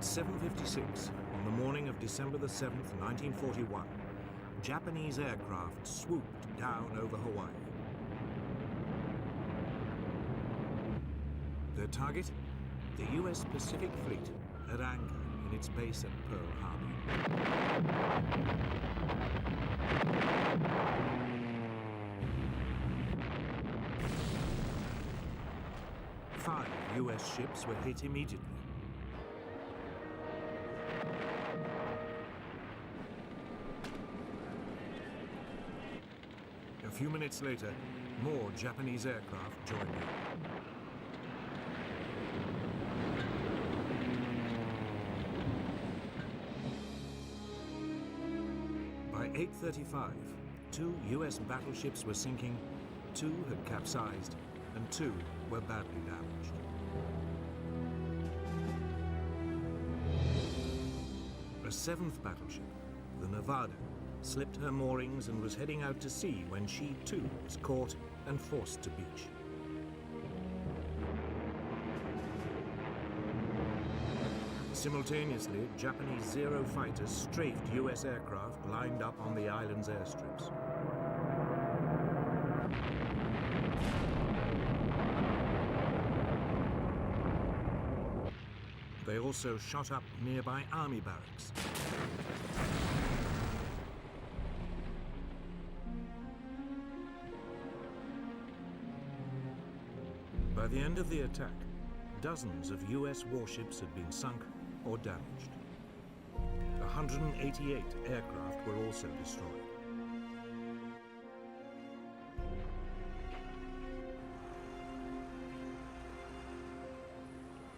At 7:56 on the morning of December the 7th, 1941, Japanese aircraft swooped down over Hawaii. Their target? The US Pacific Fleet at anchor in its base at Pearl Harbor. Five US ships were hit immediately. A few minutes later, more Japanese aircraft joined in. By 8:35, 2 US battleships were sinking, 2 had capsized, and 2 were badly damaged. A 7th battleship, the Nevada, slipped her moorings and was heading out to sea when she too was caught and forced to beach. Simultaneously, Japanese Zero fighters strafed US aircraft lined up on the island's airstrips. They also shot up nearby army barracks. By the end of the attack, dozens of US warships had been sunk or damaged. 188 aircraft were also destroyed.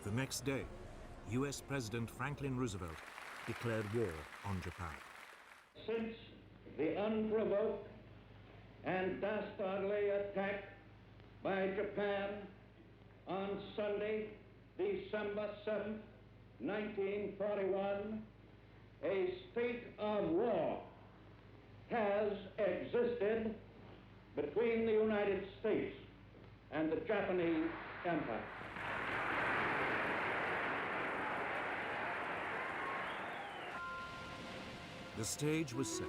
The next day, US President Franklin Roosevelt declared war on Japan. Since the unprovoked and dastardly attack by Japan on Sunday, December 7th, 1941, a state of war has existed between the United States and the Japanese Empire. The stage was set.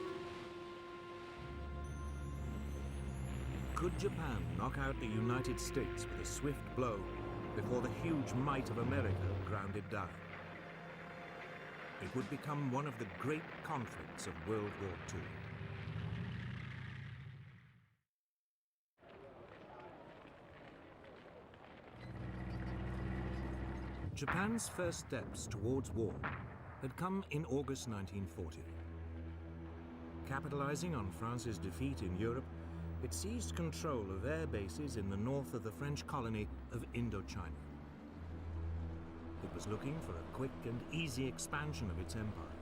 Could Japan knock out the United States with a swift blow before the huge might of America ground it down? It would become one of the great conflicts of World War II. Japan's first steps towards war had come in August 1940. Capitalizing on France's defeat in Europe, it seized control of air bases in the north of the French colony of Indochina. It was looking for a quick and easy expansion of its empire.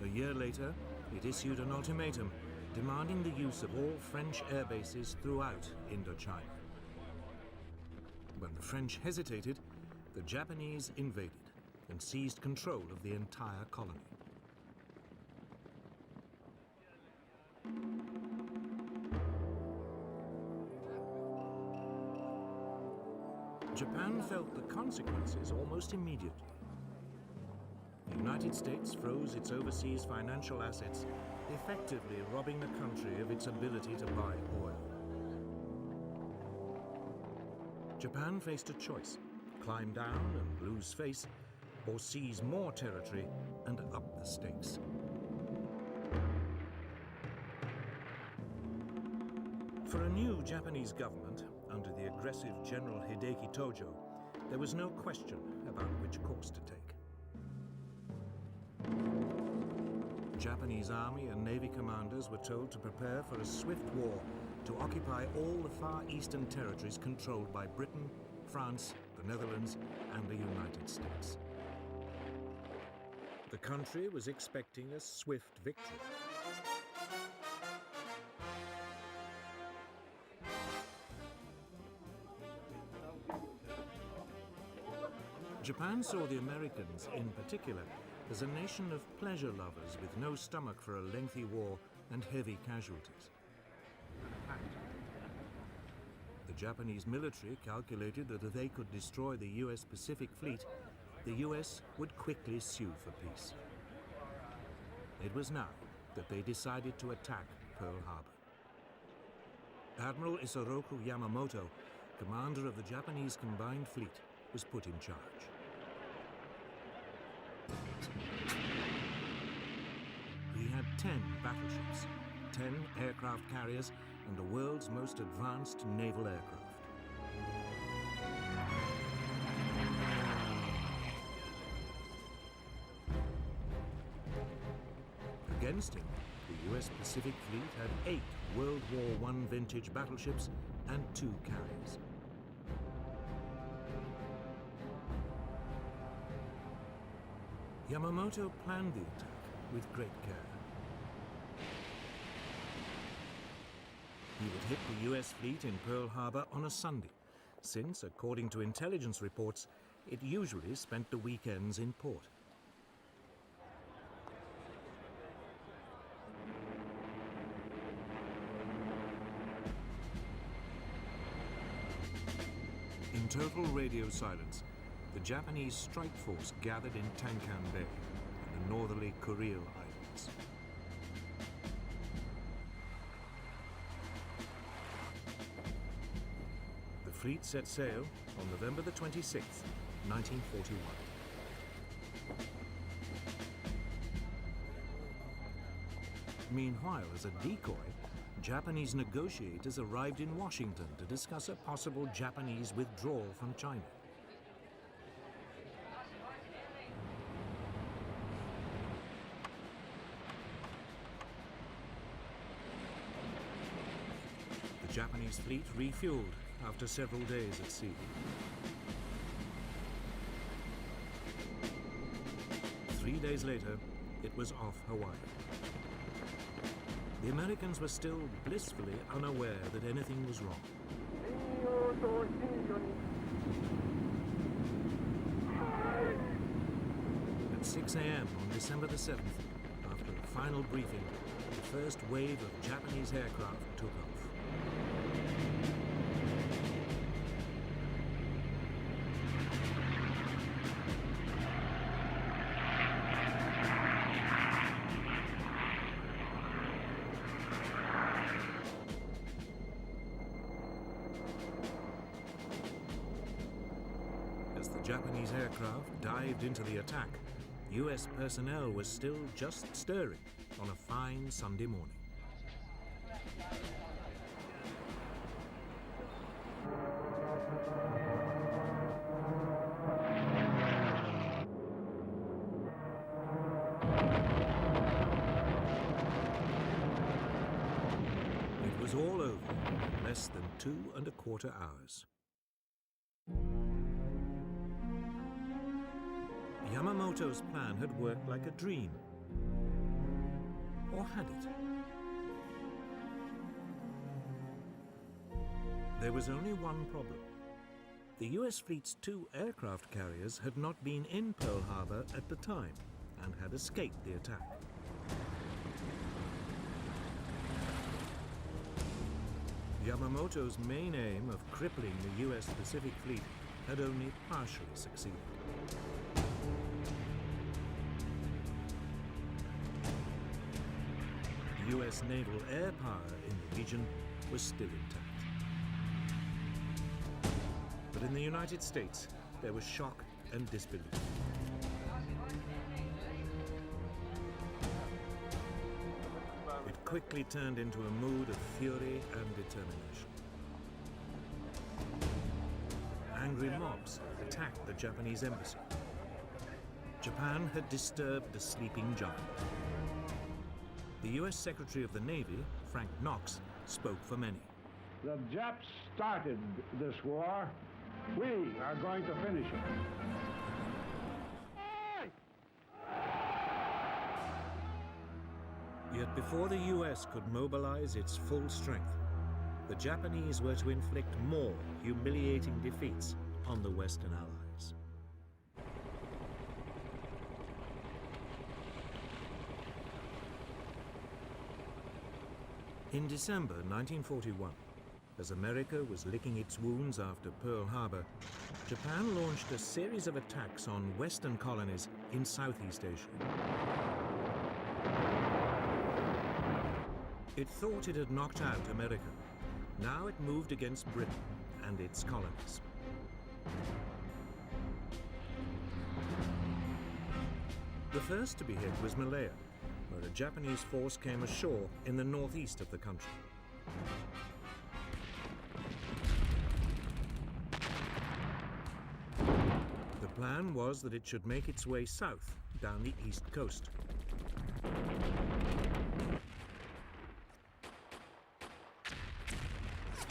A year later, it issued an ultimatum demanding the use of all French air bases throughout Indochina. When the French hesitated, the Japanese invaded and seized control of the entire colony. Japan felt the consequences almost immediately. The United States froze its overseas financial assets, effectively robbing the country of its ability to buy oil. Japan faced a choice: climb down and lose face, or seize more territory and up the stakes. For a new Japanese government, under the aggressive General Hideki Tojo, there was no question about which course to take. Japanese army and navy commanders were told to prepare for a swift war to occupy all the far eastern territories controlled by Britain, France, the Netherlands, and the United States. The country was expecting a swift victory. Japan saw the Americans, in particular, as a nation of pleasure lovers with no stomach for a lengthy war and heavy casualties. The Japanese military calculated that if they could destroy the US Pacific Fleet, the US would quickly sue for peace. It was now that they decided to attack Pearl Harbor. Admiral Isoroku Yamamoto, commander of the Japanese Combined Fleet, was put in charge. He had 10 battleships, 10 aircraft carriers, and the world's most advanced naval aircraft. Against him, the US Pacific Fleet had 8 World War I vintage battleships and 2 carriers. Yamamoto planned the attack with great care. He would hit the US fleet in Pearl Harbor on a Sunday, since, according to intelligence reports, it usually spent the weekends in port. In total radio silence, the Japanese strike force gathered in Tankan Bay, in the northerly Kuril Islands. The fleet set sail on November the 26th, 1941. Meanwhile, as a decoy, Japanese negotiators arrived in Washington to discuss a possible Japanese withdrawal from China. The Japanese fleet refueled after several days at sea. 3 days later, it was off Hawaii. The Americans were still blissfully unaware that anything was wrong. At 6 a.m. on December the 7th, after a final briefing, the first wave of Japanese aircraft took off. As the Japanese aircraft dived into the attack, US personnel was still just stirring on a fine Sunday morning. It was all over in less than 2¼ hours. Yamamoto's plan had worked like a dream. Or had it? There was only one problem. The US fleet's 2 aircraft carriers had not been in Pearl Harbor at the time and had escaped the attack. Yamamoto's main aim of crippling the US Pacific Fleet had only partially succeeded. US naval air power in the region was still intact. But in the United States, there was shock and disbelief. It quickly turned into a mood of fury and determination. Angry mobs attacked the Japanese embassy. Japan had disturbed the sleeping giant. The US Secretary of the Navy, Frank Knox, spoke for many. The Japs started this war. We are going to finish it. Yet before the US could mobilize its full strength, the Japanese were to inflict more humiliating defeats on the Western Allies. In December 1941, as America was licking its wounds after Pearl Harbor, Japan launched a series of attacks on Western colonies in Southeast Asia. It thought it had knocked out America. Now it moved against Britain and its colonies. The first to be hit was Malaya, where a Japanese force came ashore in the northeast of the country. The plan was that it should make its way south down the east coast.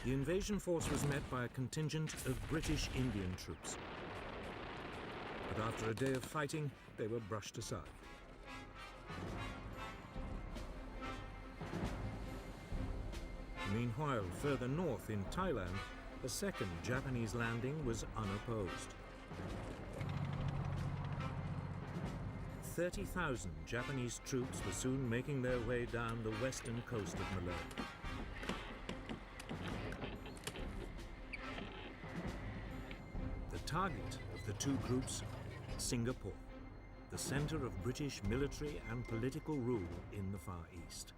The invasion force was met by a contingent of British Indian troops. But after a day of fighting, they were brushed aside. Meanwhile, further north in Thailand, a second Japanese landing was unopposed. 30,000 Japanese troops were soon making their way down the western coast of Malaya. The target of the two groups, Singapore, the center of British military and political rule in the Far East.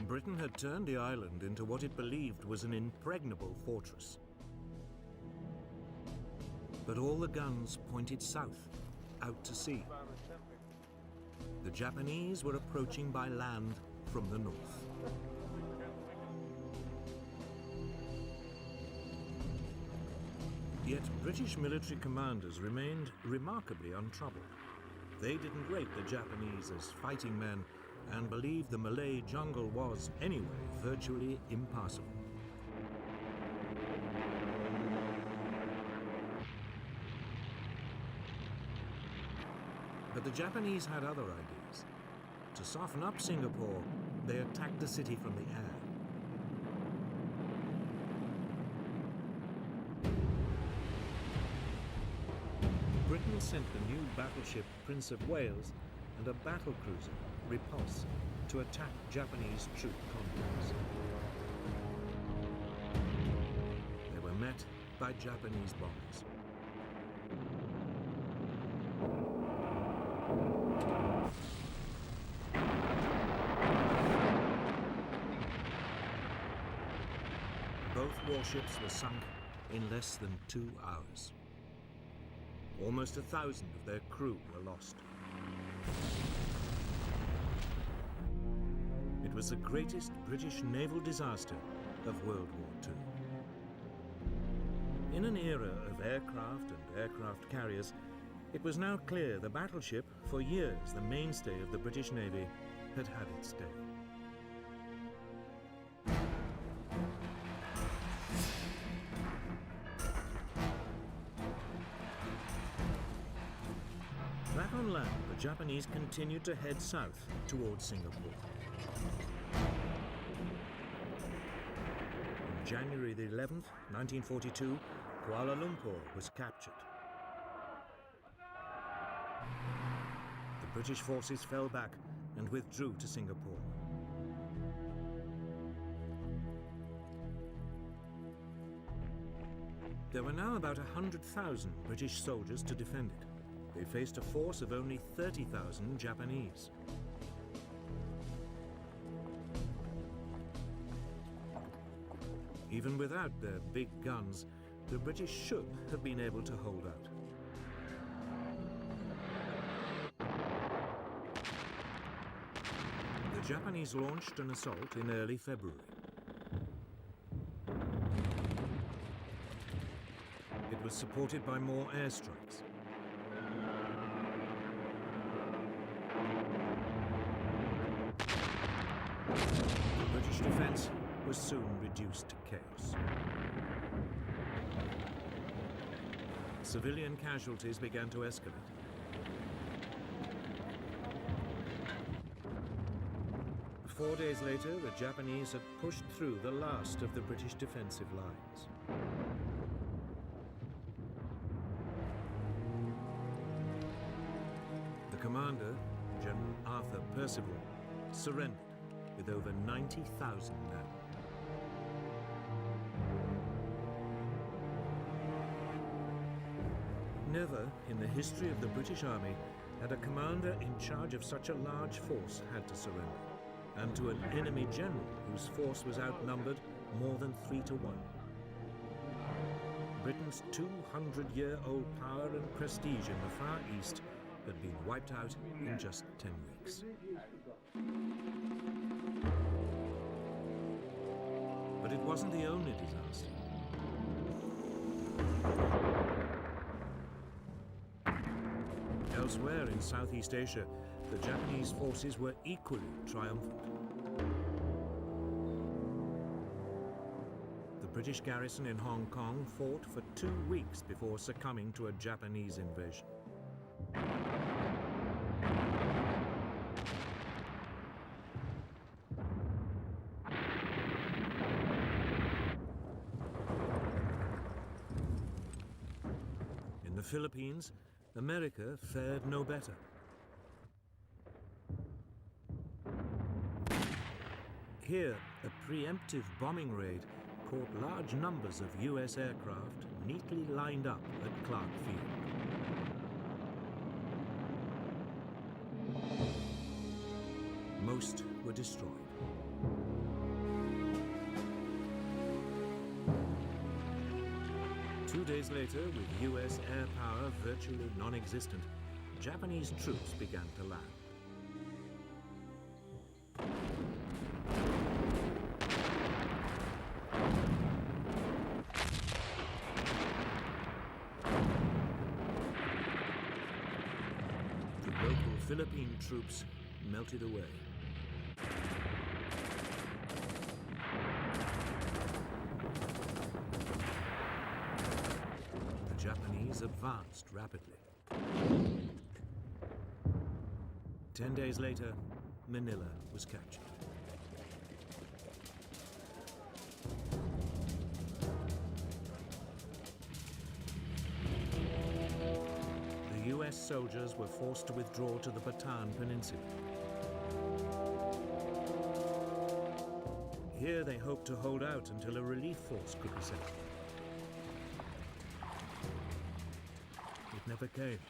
Britain had turned the island into what it believed was an impregnable fortress. But all the guns pointed south, out to sea. The Japanese were approaching by land from the north. Yet British military commanders remained remarkably untroubled. They didn't rate the Japanese as fighting men and believed the Malay jungle was, anyway, virtually impassable. But the Japanese had other ideas. To soften up Singapore, they attacked the city from the air. Britain sent the new battleship Prince of Wales and a battlecruiser, Repulse, to attack Japanese troop convoys. They were met by Japanese bombers. Both warships were sunk in less than 2 hours. Almost 1,000 of their crew were lost. It was the greatest British naval disaster of World War II. In an era of aircraft and aircraft carriers, it was now clear the battleship, for years the mainstay of the British Navy, had had its day. Back on land, the Japanese continued to head south towards Singapore. On January the 11th, 1942, Kuala Lumpur was captured. The British forces fell back and withdrew to Singapore. There were now about 100,000 British soldiers to defend it. They faced a force of only 30,000 Japanese. Even without their big guns, the British should have been able to hold out. The Japanese launched an assault in early February. It was supported by more airstrikes. The British defense was soon reduced to chaos. Civilian casualties began to escalate. Four days later, the Japanese had pushed through the last of the British defensive lines. commander, General Arthur Percival, surrendered with over 90,000 men. Never in the history of the British Army had a commander in charge of such a large force had to surrender, and to an enemy general whose force was outnumbered more than 3 to 1. Britain's 200-year-old power and prestige in the Far East had been wiped out in just 10 weeks. But it wasn't the only disaster. Elsewhere in Southeast Asia, the Japanese forces were equally triumphant. The British garrison in Hong Kong fought for 2 weeks before succumbing to a Japanese invasion. In the Philippines, America fared no better. Here, a preemptive bombing raid caught large numbers of US aircraft neatly lined up at Clark Field. Most were destroyed. Two days later, with US air power virtually non-existent, Japanese troops began to land. The local Philippine troops melted away. The Japanese advanced rapidly. 10 days later, Manila was captured. The US soldiers were forced to withdraw to the Bataan Peninsula. Here they hoped to hold out until a relief force could be sent. It never came.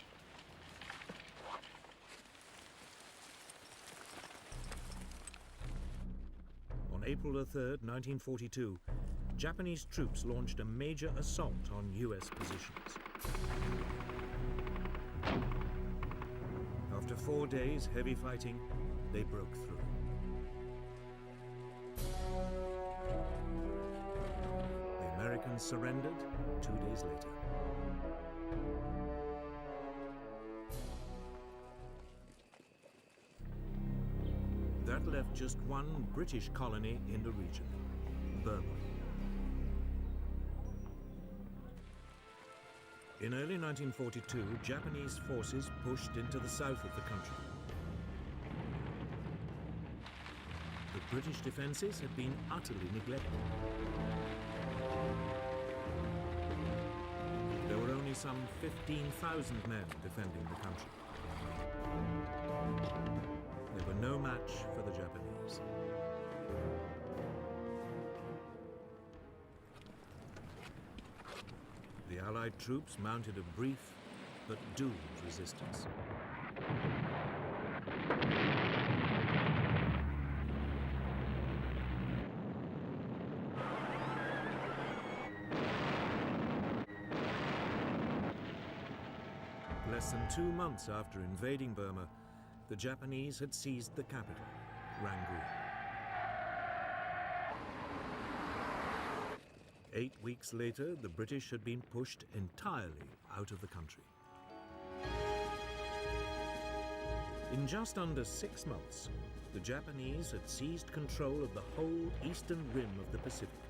On April 3rd, 1942, Japanese troops launched a major assault on US positions. After 4 days heavy fighting, they broke through. The Americans surrendered 2 days later. That left just one British colony in the region, Burma. In early 1942, Japanese forces pushed into the south of the country. The British defenses had been utterly neglected. There were only some 15,000 men defending the country. They were no match for the Japanese. The Allied troops mounted a brief but doomed resistance. Less than 2 months after invading Burma, the Japanese had seized the capital, Rangoon. 8 weeks later, the British had been pushed entirely out of the country. In just under 6 months, the Japanese had seized control of the whole eastern rim of the Pacific.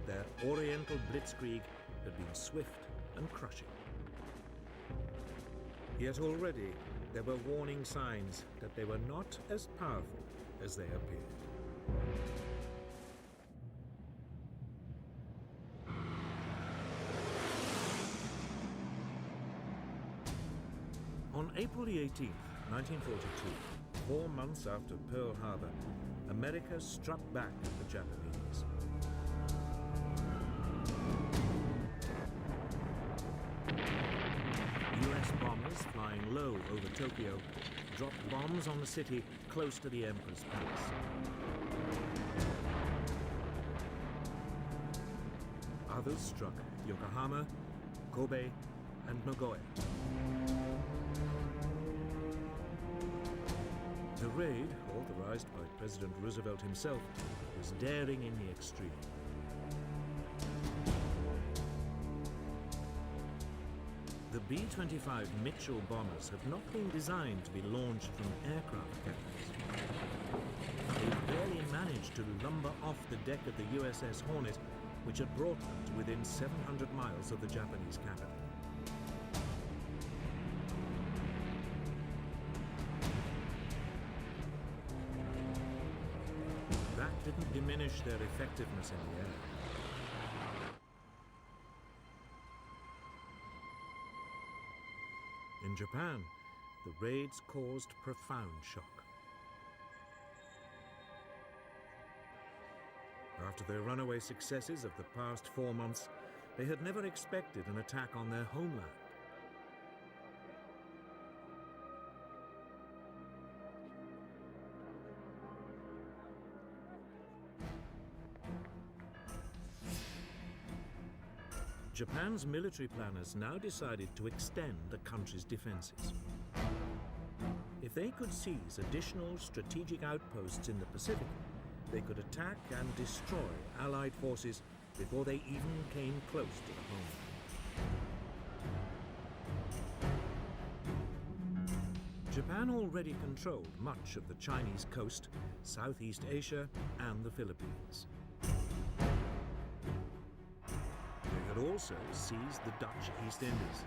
Their Oriental blitzkrieg had been swift and crushing. Yet already, there were warning signs that they were not as powerful as they appeared. On April 18, 1942, 4 months after Pearl Harbor, America struck back at the Japanese. US bombers flying low over Tokyo dropped bombs on the city close to the Emperor's Palace. Others struck Yokohama, Kobe, and Nagoya. The raid, authorized by President Roosevelt himself, was daring in the extreme. The B-25 Mitchell bombers have not been designed to be launched from aircraft carriers. They barely managed to lumber off the deck of the USS Hornet, which had brought them to within 700 miles of the Japanese capital. That didn't diminish their effectiveness in the air. In Japan, the raids caused profound shock. After their runaway successes of the past 4 months, they had never expected an attack on their homeland. Japan's military planners now decided to extend the country's defenses. If they could seize additional strategic outposts in the Pacific, they could attack and destroy Allied forces before they even came close to the homeland. Japan already controlled much of the Chinese coast, Southeast Asia, and the Philippines. They had also seized the Dutch East Indies.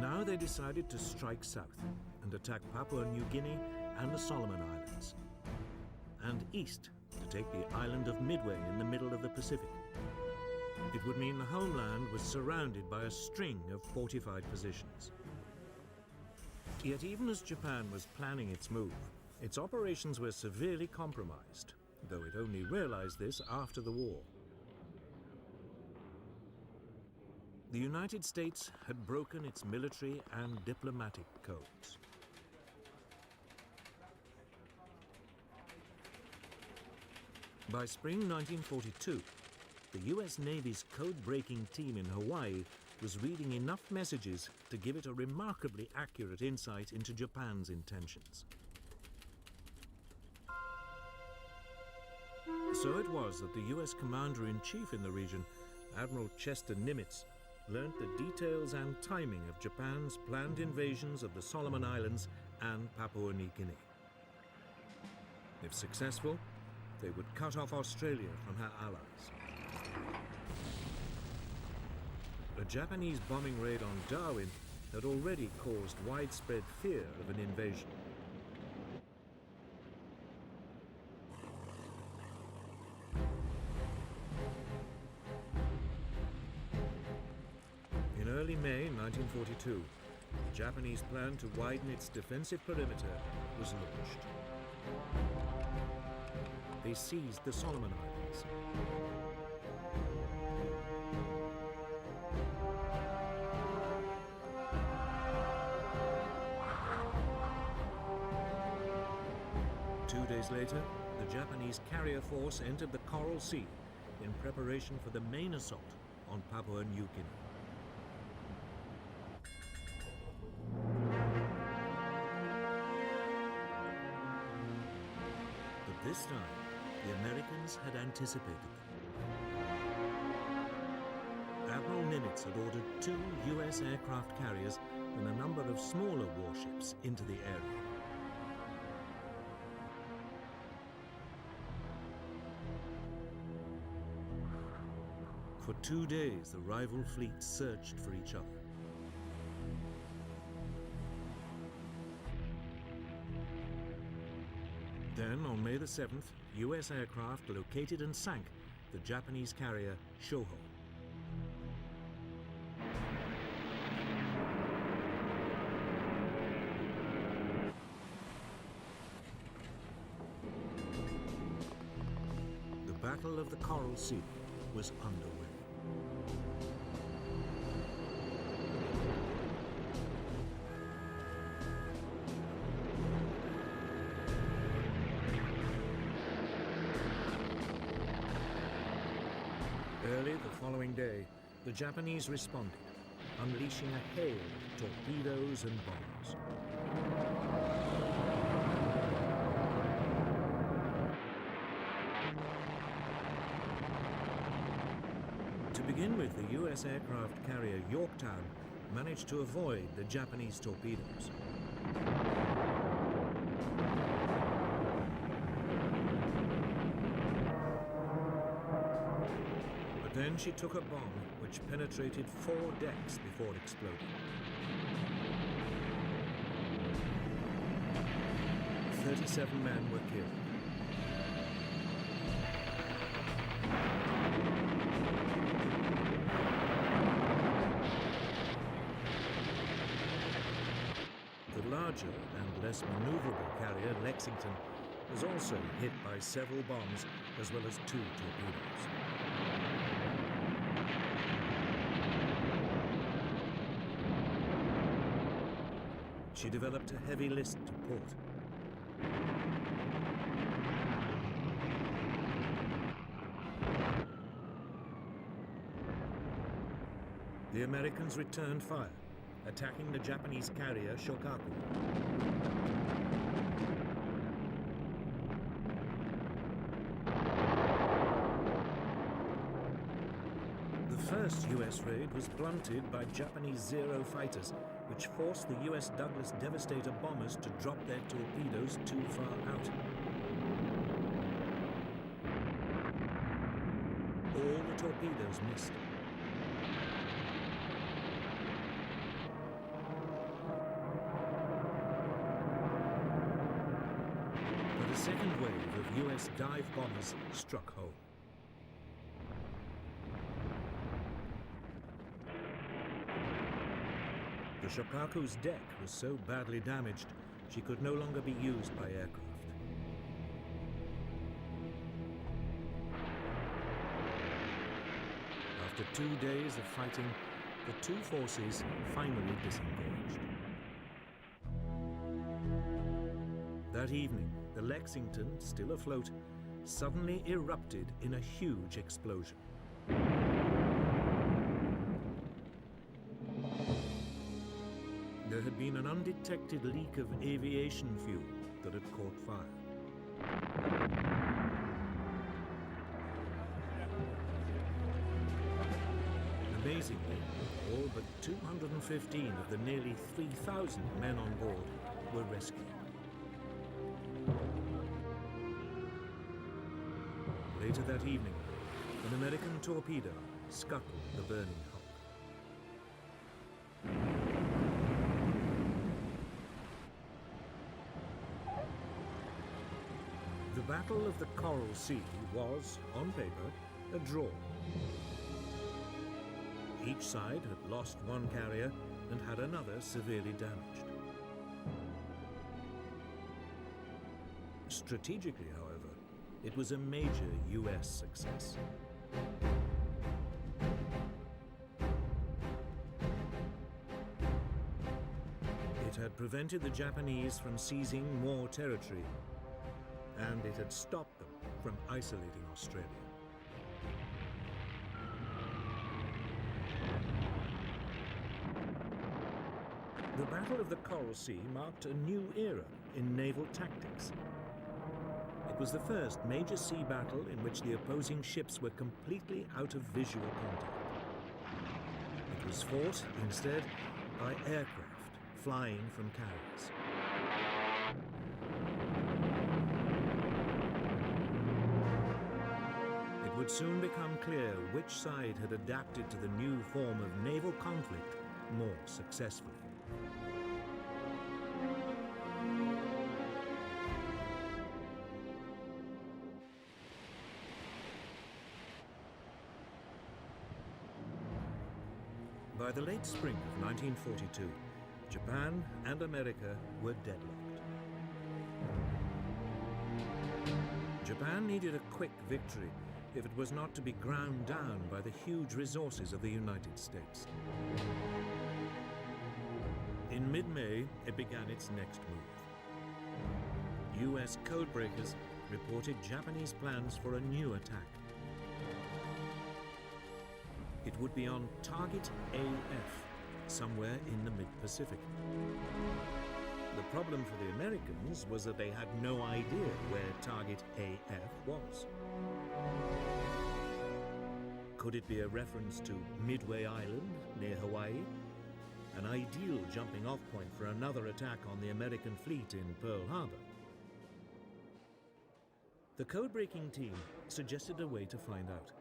Now they decided to strike south and attack Papua New Guinea and the Solomon Islands, and east to take the island of Midway in the middle of the Pacific. It would mean the homeland was surrounded by a string of fortified positions. Yet even as Japan was planning its move, its operations were severely compromised, though it only realized this after the war. The United States had broken its military and diplomatic codes. By spring 1942, the US Navy's code-breaking team in Hawaii was reading enough messages to give it a remarkably accurate insight into Japan's intentions. So it was that the US Commander-in-Chief in the region, Admiral Chester Nimitz, learnt the details and timing of Japan's planned invasions of the Solomon Islands and Papua New Guinea. If successful, they would cut off Australia from her allies. A Japanese bombing raid on Darwin had already caused widespread fear of an invasion. In early May 1942, the Japanese plan to widen its defensive perimeter was launched. They seized the Solomon Islands. Two days later, the Japanese carrier force entered the Coral Sea in preparation for the main assault on Papua New Guinea. But this time, the Americans had anticipated them. Admiral Nimitz had ordered 2 US aircraft carriers and a number of smaller warships into the area. For 2 days, the rival fleets searched for each other. Then, on May the 7th, US aircraft located and sank the Japanese carrier Shoho. Battle of the Coral Sea was underway. Early the following day, the Japanese responded, unleashing a hail of torpedoes and bombs. To begin with, the U.S. aircraft carrier Yorktown managed to avoid the Japanese torpedoes. But then she took a bomb which penetrated 4 decks before exploding. 37 men were killed. The larger and less maneuverable carrier Lexington was also hit by several bombs as well as 2 torpedoes. She developed a heavy list to port. The Americans returned fire, attacking the Japanese carrier Shokaku. The first U.S. raid was blunted by Japanese Zero fighters, which forced the U.S. Douglas Devastator bombers to drop their torpedoes too far out. All the torpedoes missed. But a second wave of U.S. dive bombers struck home. The Shokaku's deck was so badly damaged, she could no longer be used by aircraft. After 2 days of fighting, the two forces finally disengaged. That evening, the Lexington, still afloat, suddenly erupted in a huge explosion. There had been an undetected leak of aviation fuel that had caught fire. Amazingly, all but 215 of the nearly 3,000 men on board were rescued. Later that evening, an American torpedo scuttled the burning hull. The Battle of the Coral Sea was, on paper, a draw. Each side had lost one carrier and had another severely damaged. Strategically, however, it was a major U.S. success. It had prevented the Japanese from seizing more territory, and it had stopped them from isolating Australia. The Battle of the Coral Sea marked a new era in naval tactics. It was the first major sea battle in which the opposing ships were completely out of visual contact. It was fought, instead, by aircraft flying from carriers. It would soon become clear which side had adapted to the new form of naval conflict more successfully. By the late spring of 1942, Japan and America were deadlocked. Japan needed a quick victory, if it was not to be ground down by the huge resources of the United States. In mid-May, it began its next move. US codebreakers reported Japanese plans for a new attack. It would be on Target AF, somewhere in the mid-Pacific. The problem for the Americans was that they had no idea where Target AF was. Could it be a reference to Midway Island near Hawaii? An ideal jumping-off point for another attack on the American fleet in Pearl Harbor. The code-breaking team suggested a way to find out.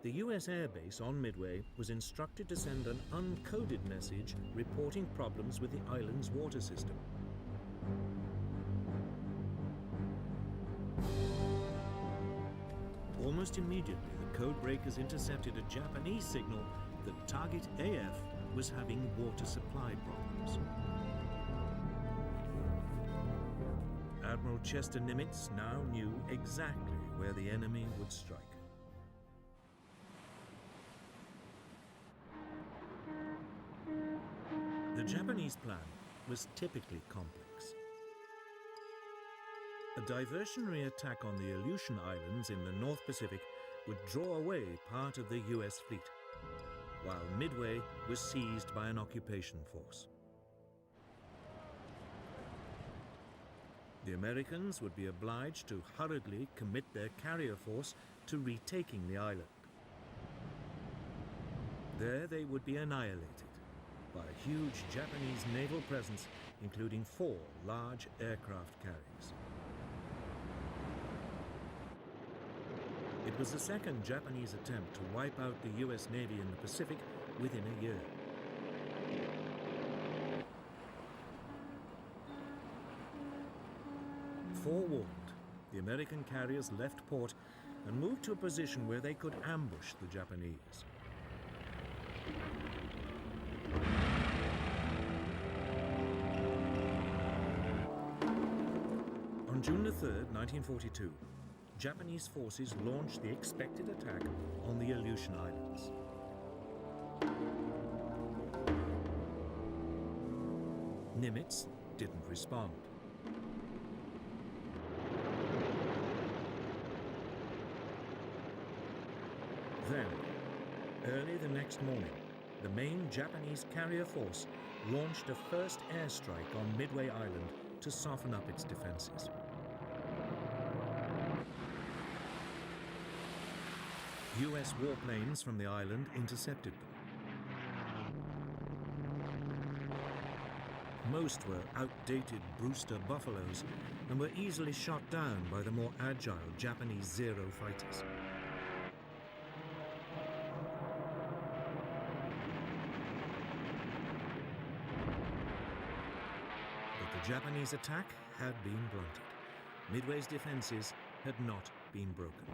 The US Air Base on Midway was instructed to send an uncoded message reporting problems with the island's water system. Almost immediately, the code breakers intercepted a Japanese signal that Target AF was having water supply problems. Admiral Chester Nimitz now knew exactly where the enemy would strike. The Japanese plan was typically complex. A diversionary attack on the Aleutian Islands in the North Pacific would draw away part of the US fleet, while Midway was seized by an occupation force. The Americans would be obliged to hurriedly commit their carrier force to retaking the island. There they would be annihilated by a huge Japanese naval presence, including 4 large aircraft carriers. It was the second Japanese attempt to wipe out the US Navy in the Pacific within a year. Forewarned, the American carriers left port and moved to a position where they could ambush the Japanese. On June 3rd, 1942, Japanese forces launched the expected attack on the Aleutian Islands. Nimitz didn't respond. Then, early the next morning, the main Japanese carrier force launched a first airstrike on Midway Island to soften up its defenses. US warplanes from the island intercepted them. Most were outdated Brewster Buffaloes and were easily shot down by the more agile Japanese Zero fighters. But the Japanese attack had been blunted. Midway's defenses had not been broken.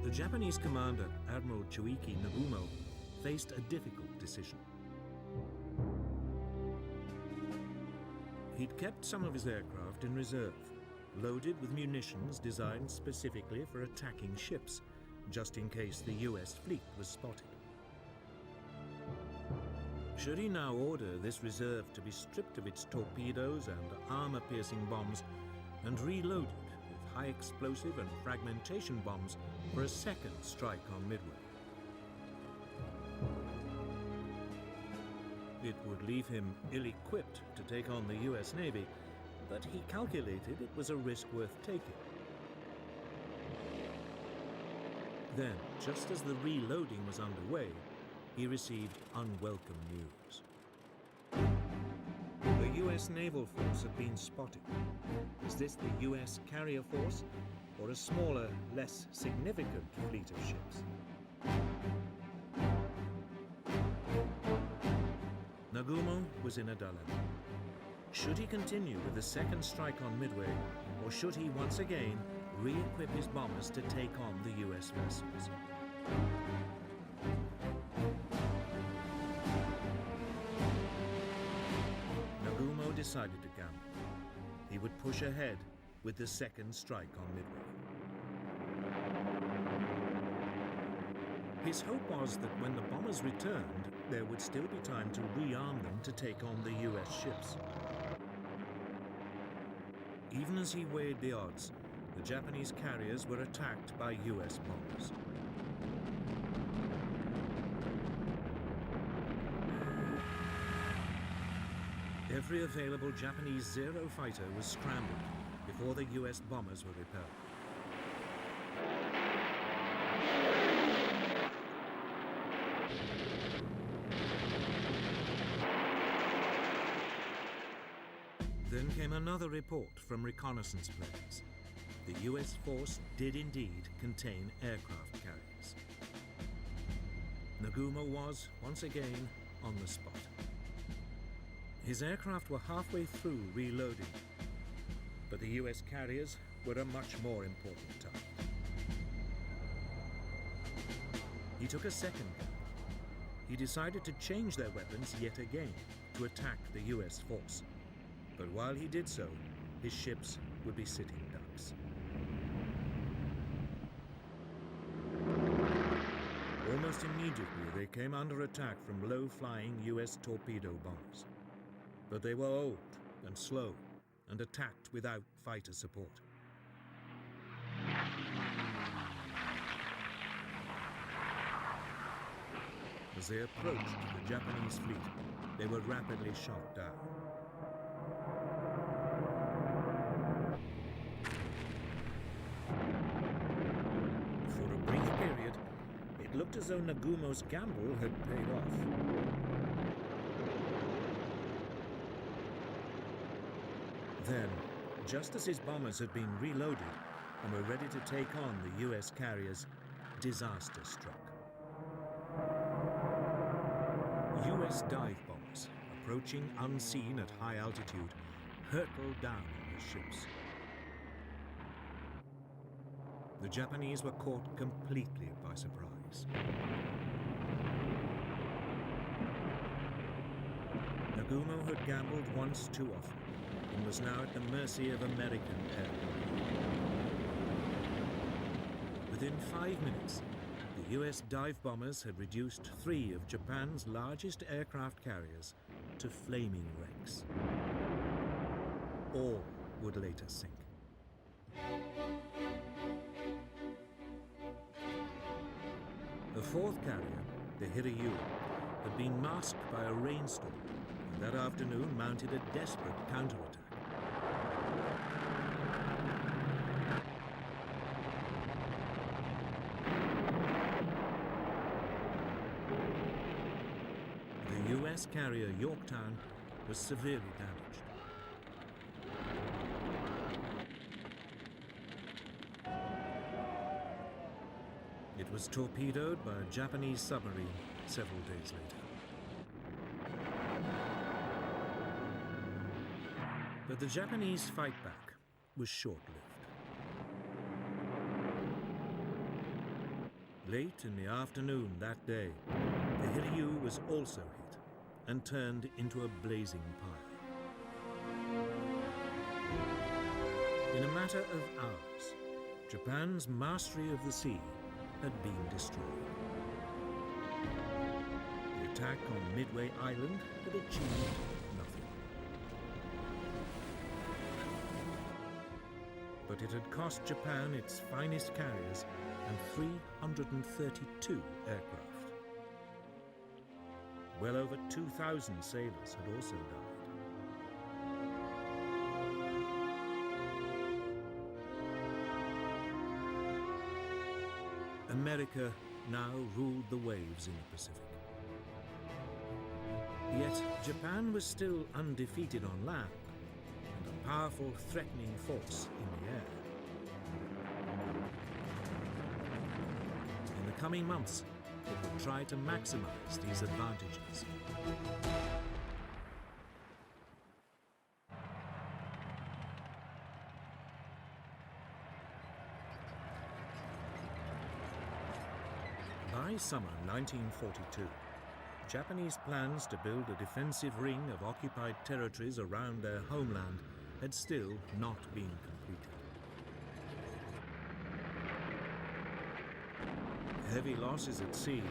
The Japanese commander, Admiral Chuiki Nagumo, faced a difficult decision. He'd kept some of his aircraft in reserve, loaded with munitions designed specifically for attacking ships, just in case the US fleet was spotted. Should he now order this reserve to be stripped of its torpedoes and armor-piercing bombs and reloaded with high-explosive and fragmentation bombs for a second strike on Midway? It would leave him ill-equipped to take on the US Navy, but he calculated it was a risk worth taking. Then, just as the reloading was underway, he received unwelcome news. The US naval force had been spotted. Was this the US carrier force, or a smaller, less significant fleet of ships? Nagumo was in a dilemma. Should he continue with the second strike on Midway, or should he once again re-equip his bombers to take on the US vessels? Nagumo decided to gamble. he would push ahead with the second strike on Midway. His hope was that when the bombers returned, there would still be time to rearm them to take on the US ships. Even as he weighed the odds, the Japanese carriers were attacked by US bombers. Every available Japanese Zero fighter was scrambled before the US bombers were repelled. Then came another report from reconnaissance planes. The US force did indeed contain aircraft carriers. Nagumo was, once again, on the spot. His aircraft were halfway through reloading, but the US carriers were a much more important target. He took a second gamble. He decided to change their weapons yet again to attack the US force. But while he did so, his ships would be sitting ducks. Almost immediately, they came under attack from low-flying US torpedo bombers. But they were old and slow and attacked without fighter support. As they approached the Japanese fleet, they were rapidly shot down. For a brief period, it looked as though Nagumo's gamble had paid off. Then, just as his bombers had been reloaded and were ready to take on the US carriers, disaster struck. US dive bombers, approaching unseen at high altitude, hurtled down on the ships. The Japanese were caught completely by surprise. Nagumo had gambled once too often and was now at the mercy of American aircraft. Within 5 minutes, the US dive bombers had reduced 3 of Japan's largest aircraft carriers to flaming wrecks. All would later sink. The fourth carrier, the Hiryu, had been masked by a rainstorm, and that afternoon mounted a desperate counterattack. The US carrier Yorktown was severely damaged. It was torpedoed by a Japanese submarine several days later. But the Japanese fight back was short-lived. Late in the afternoon that day, the Hiryu was also hit and turned into a blazing pile. In a matter of hours, Japan's mastery of the sea had been destroyed. The attack on Midway Island had achieved nothing. But it had cost Japan its finest carriers and 332 aircraft. Well over 2,000 sailors had also died. America now ruled the waves in the Pacific. Yet Japan was still undefeated on land and a powerful, threatening force in the air. In the coming months, it would try to maximize these advantages. By summer 1942, Japanese plans to build a defensive ring of occupied territories around their homeland had still not been completed. Heavy losses at sea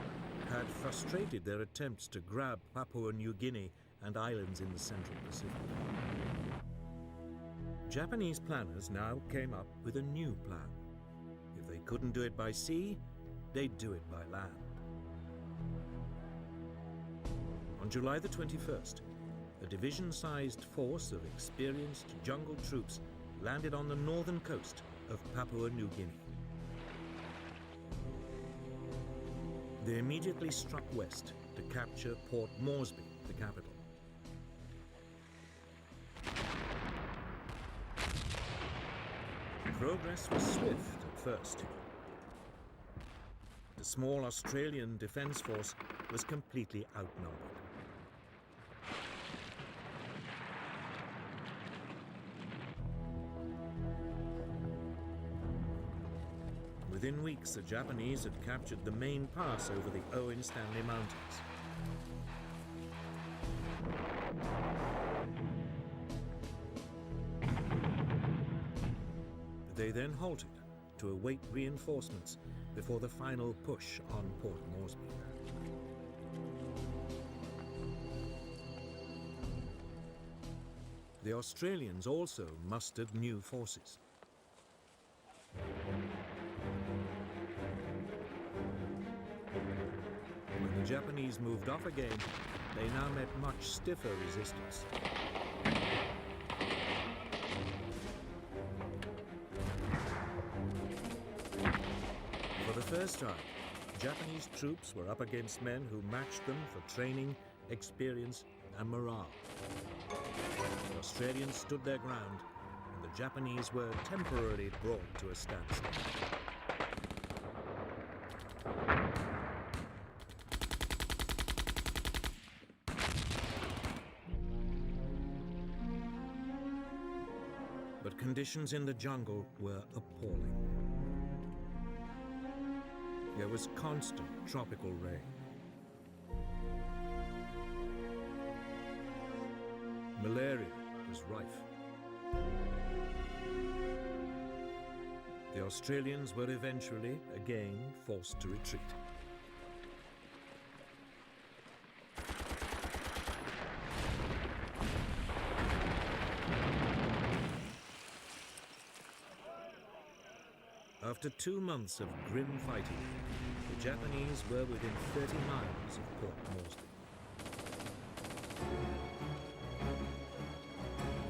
had frustrated their attempts to grab Papua New Guinea and islands in the Central Pacific. Japanese planners now came up with a new plan. If they couldn't do it by sea, they'd do it by land. On July the 21st, a division-sized force of experienced jungle troops landed on the northern coast of Papua New Guinea. They immediately struck west to capture Port Moresby, the capital. Progress was swift at first. The small Australian defence force was completely outnumbered. Within weeks, the Japanese had captured the main pass over the Owen Stanley Mountains. They then halted to await reinforcements before the final push on Port Moresby. The Australians also mustered new forces. When the Japanese moved off again, they now met much stiffer resistance. For the first time, Japanese troops were up against men who matched them for training, experience, and morale. The Australians stood their ground, and the Japanese were temporarily brought to a standstill. But conditions in the jungle were appalling. There was constant tropical rain. Malaria was rife. The Australians were eventually again forced to retreat. After 2 months of grim fighting, the Japanese were within 30 miles of Port Moresby.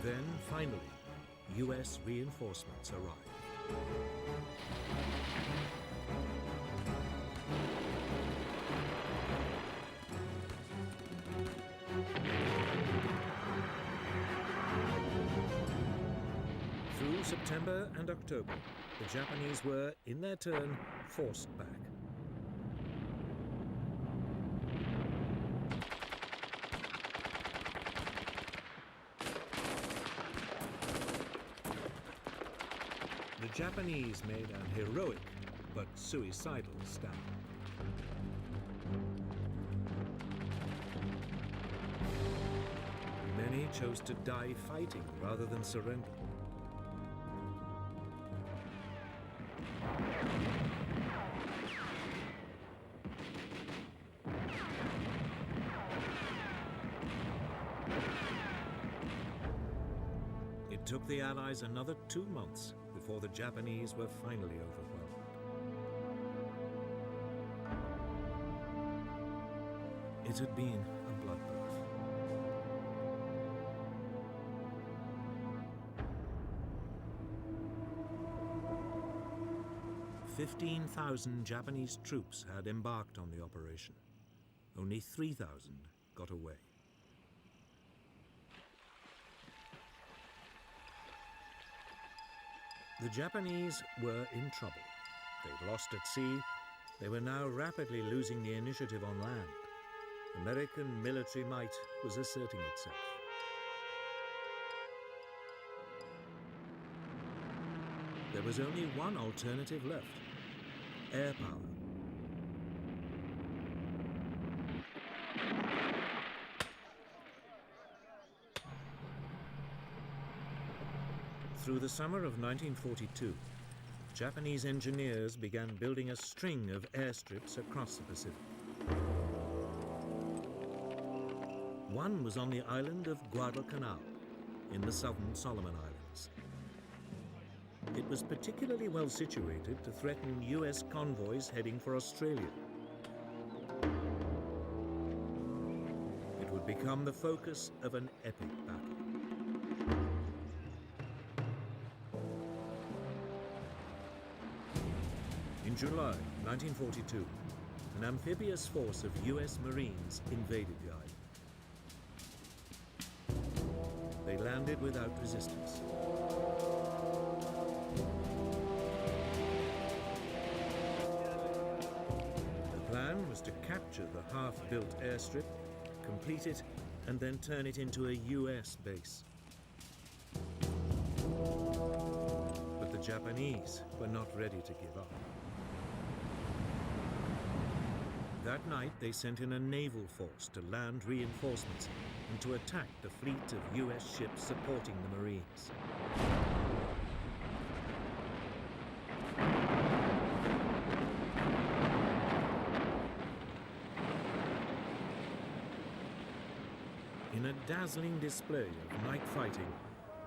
Then, finally, US reinforcements arrived. Through September and October, the Japanese were, in their turn, forced back. The Japanese made an heroic but suicidal stand. Many chose to die fighting rather than surrender. It took the Allies another 2 months before the Japanese were finally overwhelmed. It had been a bloodbath. "15,000 Japanese troops had embarked on the operation. Only 3,000 got away. The Japanese were in trouble. They'd lost at sea. They were now rapidly losing the initiative on land. American military might was asserting itself. There was only one alternative left: air power. Through the summer of 1942, Japanese engineers began building a string of airstrips across the Pacific. One was on the island of Guadalcanal in the southern Solomon Islands. It was particularly well situated to threaten US convoys heading for Australia. It would become the focus of an epic battle. In July 1942, an amphibious force of US Marines invaded the island. They landed without resistance. The plan was to capture the half-built airstrip, complete it, and then turn it into a US base. But the Japanese were not ready to give up. That night, they sent in a naval force to land reinforcements and to attack the fleet of US ships supporting the Marines. In a dazzling display of night fighting,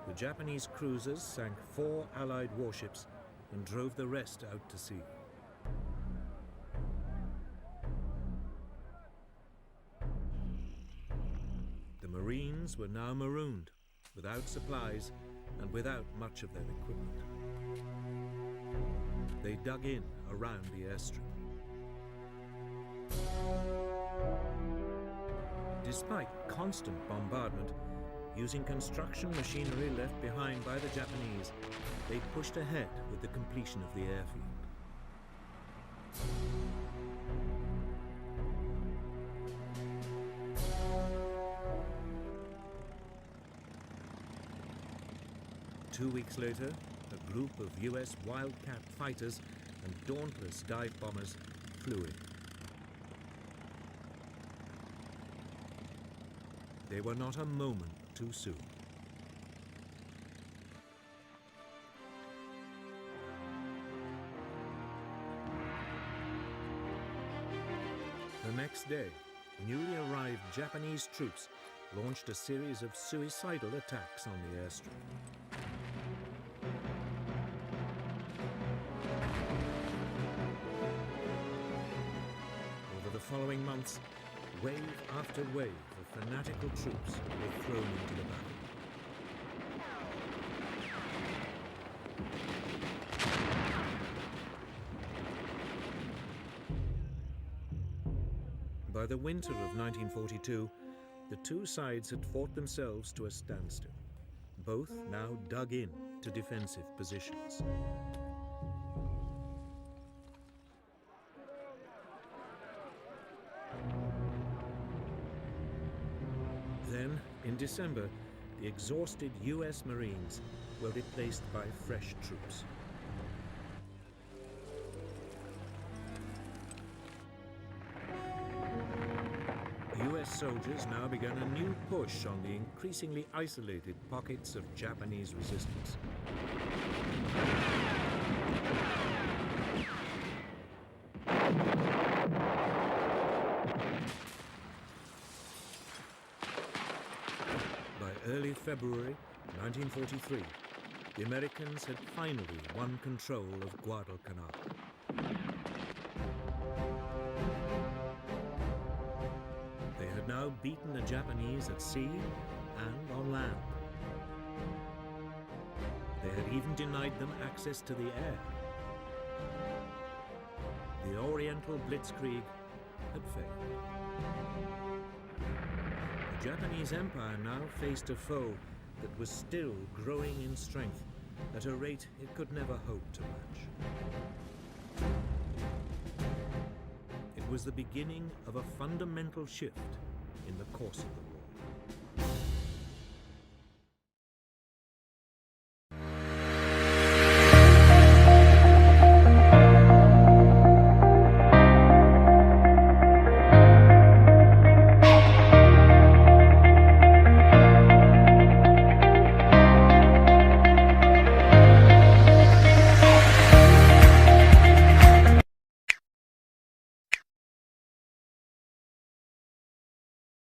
the Japanese cruisers sank 4 Allied warships and drove the rest out to sea. The Marines were now marooned, without supplies and without much of their equipment. They dug in around the airstrip. Despite constant bombardment, using construction machinery left behind by the Japanese, they pushed ahead with the completion of the airfield. Two weeks later, a group of US Wildcat fighters and dauntless dive bombers flew in. They were not a moment too soon. The next day, newly arrived Japanese troops launched a series of suicidal attacks on the airstrip. Over the following months, wave after wave of fanatical troops were thrown into the battle. By the winter of 1942, the two sides had fought themselves to a standstill, both now dug in to defensive positions. Then, in December, the exhausted US Marines were replaced by fresh troops. US soldiers now began a new push on the increasingly isolated pockets of Japanese resistance. By early February 1943, the Americans had finally won control of Guadalcanal. They had now beaten the Japanese at sea and on land. They had even denied them access to the air. The Oriental Blitzkrieg had failed. The Japanese Empire now faced a foe that was still growing in strength at a rate it could never hope to match. It was the beginning of a fundamental shift in the course of the war.